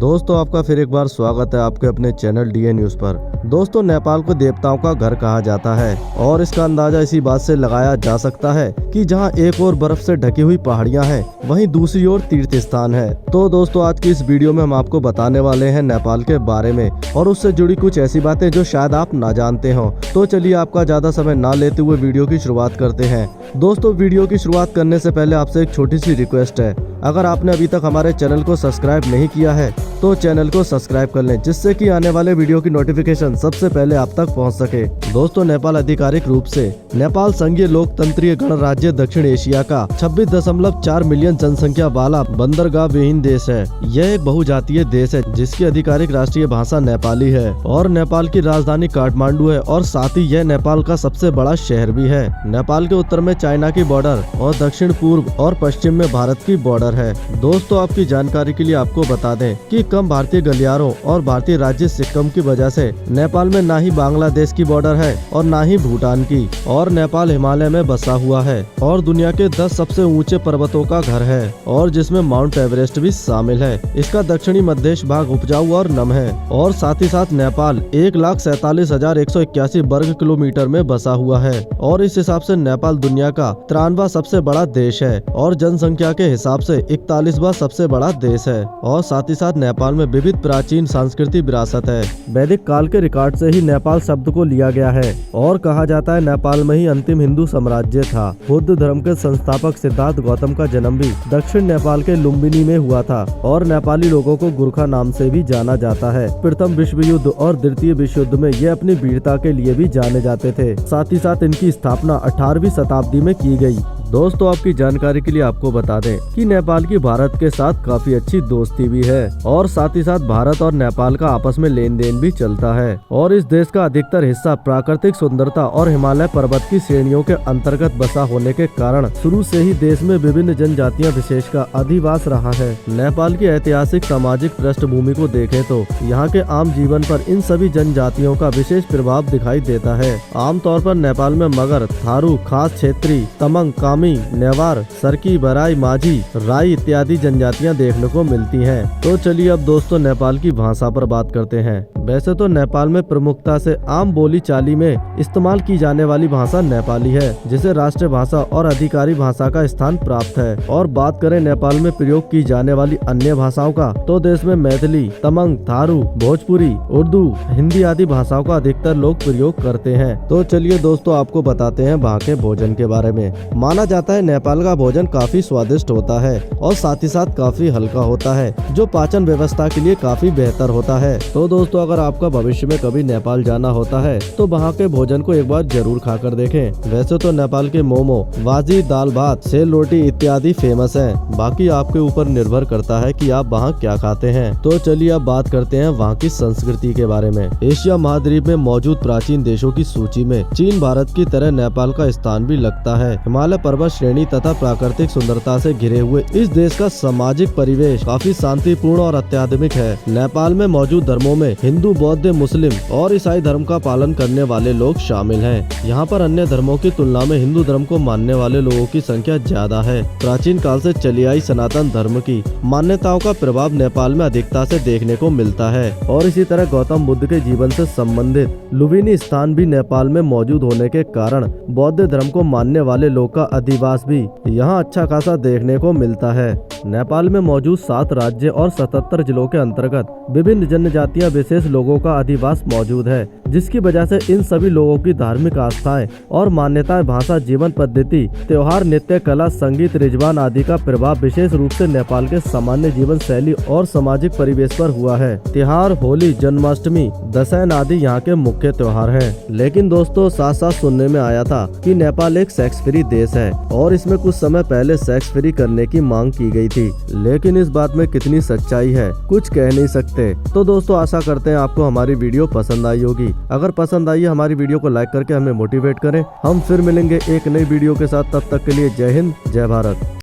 दोस्तों आपका फिर एक बार स्वागत है आपके अपने चैनल डीए न्यूज पर। दोस्तों नेपाल को देवताओं का घर कहा जाता है और इसका अंदाजा इसी बात से लगाया जा सकता है कि जहां एक ओर बर्फ से ढकी हुई पहाड़ियां हैं, वहीं दूसरी ओर तीर्थ स्थान है। तो दोस्तों आज की इस वीडियो में हम आपको बताने वाले हैं नेपाल के बारे में और उससे जुड़ी कुछ ऐसी बातें जो शायद आप ना जानते हो। तो चलिए आपका ज्यादा समय ना लेते हुए वीडियो की शुरुआत करते हैं। दोस्तों वीडियो की शुरुआत करने से पहले आपसे एक छोटी सी रिक्वेस्ट है, अगर आपने अभी तक हमारे चैनल को सब्सक्राइब नहीं किया है तो चैनल को सब्सक्राइब कर लें, जिससे कि आने वाले वीडियो की नोटिफिकेशन सबसे पहले आप तक पहुंच सके। दोस्तों नेपाल आधिकारिक रूप से नेपाल संघीय लोकतंत्रीय गणराज्य दक्षिण एशिया का 26.4 मिलियन जनसंख्या वाला बंदरगाह विहीन देश है। यह एक बहुजातीय देश है जिसकी आधिकारिक राष्ट्रीय भाषा नेपाली है और नेपाल की राजधानी काठमांडू है और साथ ही यह नेपाल का सबसे बड़ा शहर भी है। नेपाल के उत्तर में चाइना की बॉर्डर और दक्षिण पूर्व और पश्चिम में भारत की बॉर्डर है। दोस्तों आपकी जानकारी के लिए आपको बता दें कि कम भारतीय गलियारों और भारतीय राज्य सिक्किम की वजह से नेपाल में ना ही बांग्लादेश की बॉर्डर है और ना ही भूटान की, और नेपाल हिमालय में बसा हुआ है और दुनिया के 10 सबसे ऊंचे पर्वतों का घर है और जिसमें माउंट एवरेस्ट भी शामिल है। इसका दक्षिणी मध्य भाग उपजाऊ और नम है और साथ ही साथ नेपाल 1,47,181 वर्ग किलोमीटर में बसा हुआ है और इस हिसाब से नेपाल दुनिया का 93वां सबसे बड़ा देश है और जनसंख्या के हिसाब से 41वां सबसे बड़ा देश है। और साथ ही साथ नेपाल में विविध प्राचीन सांस्कृतिक विरासत है। वैदिक काल के रिकॉर्ड से ही नेपाल शब्द को लिया गया है और कहा जाता है नेपाल में ही अंतिम हिंदू साम्राज्य था। बुद्ध धर्म के संस्थापक सिद्धार्थ गौतम का जन्म भी दक्षिण नेपाल के लुम्बिनी में हुआ था और नेपाली लोगों को गुरखा नाम से भी जाना जाता है। प्रथम विश्व युद्ध और द्वितीय विश्व युद्ध में ये अपनी वीरता के लिए भी जाने जाते थे। साथ ही साथ इनकी स्थापना 18वीं शताब्दी में की गई। दोस्तों आपकी जानकारी के लिए आपको बता दें कि नेपाल की भारत के साथ काफी अच्छी दोस्ती भी है और साथ ही साथ भारत और नेपाल का आपस में लेन देन भी चलता है और इस देश का अधिकतर हिस्सा प्राकृतिक सुंदरता और हिमालय पर्वत की श्रेणियों के अंतर्गत बसा होने के कारण शुरू से ही देश में विभिन्न जनजातियां विशेष का अधिवास रहा है। नेपाल की ऐतिहासिक सामाजिक पृष्ठभूमि को देखें तो यहाँ के आम जीवन पर इन सभी जनजातियों का विशेष प्रभाव दिखाई देता है। आमतौर पर नेपाल में मगर, थारू, खास क्षेत्री, तमंग, नेवार, सरकी, बराई, माझी, राई इत्यादि जनजातियां देखने को मिलती हैं। तो चलिए अब दोस्तों नेपाल की भाषा पर बात करते हैं। वैसे तो नेपाल में प्रमुखता से आम बोली चाली में इस्तेमाल की जाने वाली भाषा नेपाली है, जिसे राष्ट्रीय भाषा और अधिकारी भाषा का स्थान प्राप्त है। और बात करें नेपाल में प्रयोग की जाने वाली अन्य भाषाओं का, तो देश में मैथिली, तमंग, थारू, भोजपुरी, उर्दू, हिंदी आदि भाषाओं का अधिकतर लोग प्रयोग करते हैं। तो चलिए दोस्तों आपको बताते हैं वहाँ के भोजन के बारे में। माना जाता है नेपाल का भोजन काफी स्वादिष्ट होता है और साथ ही साथ काफी हल्का होता है, जो पाचन व्यवस्था के लिए काफी बेहतर होता है। तो दोस्तों अगर आपका भविष्य में कभी नेपाल जाना होता है तो वहाँ के भोजन को एक बार जरूर खाकर देखें। वैसे तो नेपाल के मोमो, वाजी, दाल भात, सेल रोटी इत्यादि फेमस हैं। बाकी आपके ऊपर निर्भर करता है कि आप वहाँ क्या खाते हैं। तो चलिए अब बात करते हैं वहाँ की संस्कृति के बारे में। एशिया महाद्वीप में मौजूद प्राचीन देशों की सूची में चीन भारत की तरह नेपाल का स्थान भी लगता है। हिमालय पर्वत श्रेणी तथा प्राकृतिक सुंदरता से घिरे हुए इस देश का सामाजिक परिवेश काफी शांतिपूर्ण और अत्याधुनिक है। नेपाल में मौजूद धर्मों में हिंदू, बौद्ध, मुस्लिम और ईसाई धर्म का पालन करने वाले लोग शामिल हैं। यहाँ पर अन्य धर्मों की तुलना में हिंदू धर्म को मानने वाले लोगों की संख्या ज्यादा है। प्राचीन काल से चली आई सनातन धर्म की मान्यताओं का प्रभाव नेपाल में अधिकता से देखने को मिलता है और इसी तरह गौतम बुद्ध के जीवन से संबंधित लुम्बिनी स्थान भी नेपाल में मौजूद होने के कारण बौद्ध धर्म को मानने वाले लोग का अधिवास भी यहाँ अच्छा खासा देखने को मिलता है। नेपाल में मौजूद 7 राज्य और 77 जिलों के अंतर्गत विभिन्न जनजातियां विशेष लोगों का अधिवास मौजूद है, जिसकी वजह से इन सभी लोगों की धार्मिक आस्थाएं और मान्यताएं, भाषा, जीवन पद्धति, त्योहार, नृत्य, कला, संगीत, रिजवान आदि का प्रभाव विशेष रूप से नेपाल के सामान्य जीवन शैली और सामाजिक परिवेश पर हुआ है। त्योहार, होली, जन्माष्टमी, दशहरा आदि यहाँ के मुख्य त्योहार हैं। लेकिन दोस्तों साथ साथ सुनने में आया था कि नेपाल एक सेक्स फ्री देश है और इसमें कुछ समय पहले सेक्स फ्री करने की मांग की गई थी, लेकिन इस बात में कितनी सच्चाई है कुछ कह नहीं सकते। तो दोस्तों आशा करते हैं आपको हमारी वीडियो पसंद आई होगी। अगर पसंद आई है हमारी वीडियो को लाइक करके हमें मोटिवेट करें। हम फिर मिलेंगे एक नई वीडियो के साथ, तब तक के लिए जय हिंद, जय भारत।